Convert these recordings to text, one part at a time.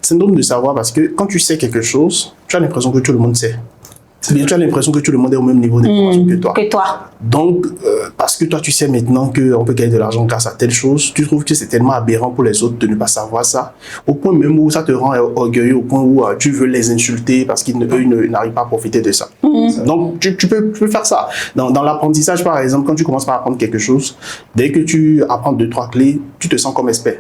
syndrome de savoir parce que quand tu sais quelque chose, tu as l'impression que tout le monde sait. C'est-à-dire tu as l'impression que tout le monde est au même niveau d'information que toi. Donc, parce que toi, tu sais maintenant qu'on peut gagner de l'argent grâce à telle chose, tu trouves que c'est tellement aberrant pour les autres de ne pas savoir ça, au point même où ça te rend orgueilleux, au point où tu veux les insulter parce qu'ils n'arrivent pas à profiter de ça. Donc, tu peux faire ça. Dans l'apprentissage, par exemple, quand tu commences par apprendre quelque chose, dès que tu apprends 2-3 clés, tu te sens comme expert.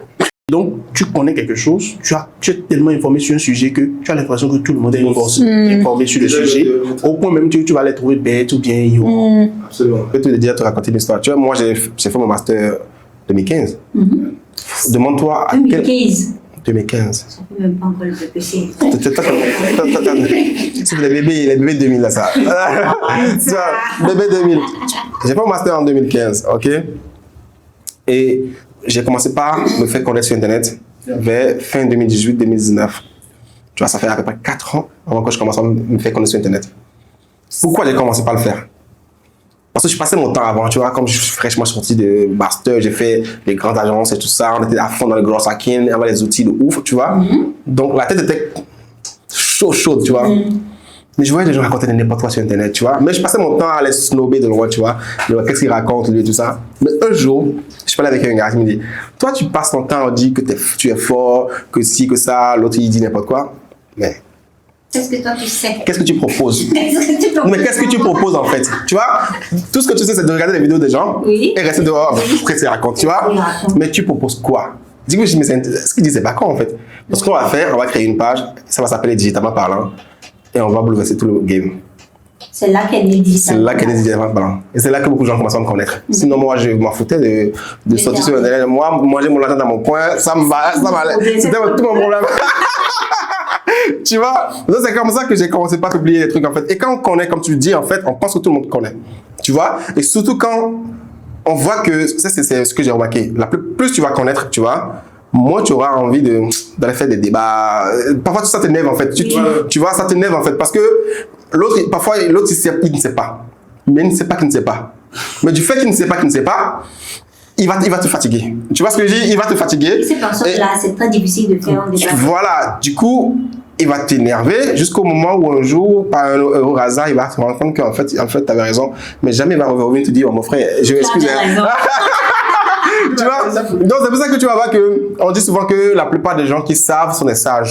Donc, tu connais quelque chose, tu es tellement informé sur un sujet que tu as l'impression que tout le monde est informé sur le sujet, au point même que tu vas les trouver bêtes ou bien ignorants. Absolument. Je peux déjà te raconter une histoire. Tu vois, moi, j'ai fait mon master 2015. Demande-toi à 2015. 2015. Ça peut même pas encore le PPC. C'est les bébés 2000 là, ça. Tu vois, bébé 2000. J'ai fait mon master en 2015, ok? Et j'ai commencé par me faire connaître sur Internet vers fin 2018-2019. Tu vois, ça fait à peu près 4 ans avant que je commence à me faire connaître sur Internet. Pourquoi j'ai commencé par le faire? Parce que je passais mon temps avant, tu vois, comme je suis fraîchement sorti de master, j'ai fait les grandes agences et tout ça, on était à fond dans le gros hacking, on avait les outils de ouf, tu vois. Donc la tête était chaude, tu vois. Mais je voyais les gens raconter n'importe quoi sur Internet, tu vois. Mais je passais mon temps à les snobber de loin, tu vois. Qu'est-ce qu'ils racontent, lui, et tout ça. Mais un jour, je parlais avec un gars qui me dit, toi, tu passes ton temps à dire que tu es fort, que ci, que ça, l'autre, il dit n'importe quoi. Mais qu'est-ce que toi, tu sais? qu'est-ce que tu proposes? Mais qu'est-ce que tu proposes, en fait? Tu vois, tout ce que tu sais, c'est de regarder les vidéos des gens et rester dehors, qu'est-ce qu'ils racontent, tu vois. Mais tu proposes quoi? Dis-moi, ce qu'il dit, c'est pas con, en fait. Parce qu'on va faire, on va créer une page, ça va s'appeler Digitalement Parlant. Et on va bouleverser tout le game. C'est là qu'elle est digitalement. C'est là qu'elle est digitalement parlant. Et c'est là que beaucoup de gens commencent à me connaître. Sinon, moi, je m'en foutais de sortir sur Internet. Moi, manger mon argent dans mon coin, ça m'allait. C'était tout mon problème. Tu vois? Donc, c'est comme ça que j'ai commencé par publier des trucs, en fait. Et quand on connaît, comme tu le dis, en fait, on pense que tout le monde connaît. Tu vois? Et surtout quand on voit que, ça, c'est ce que j'ai remarqué. Plus tu vas connaître, tu vois, moi, tu auras envie d'aller faire des débats. Parfois, ça t'énerve, en fait. Tu vois, ça t'énerve, en fait. Parce que parfois, l'autre, il ne sait pas. Mais il ne sait pas qu'il ne sait pas. Mais du fait qu'il ne sait pas qu'il ne sait pas, il va te fatiguer. Tu vois ce que je dis? Il va te fatiguer. Ces personnes-là, c'est très difficile de faire un débat. Voilà. Du coup, il va t'énerver jusqu'au moment où un jour, par un hasard, il va se rendre compte qu'en fait, tu avais raison. Mais jamais il va revenir te dire, oh, mon frère, je m'excuse. Tu vois? Donc, c'est pour ça que tu vas voir qu'on dit souvent que la plupart des gens qui savent sont des sages.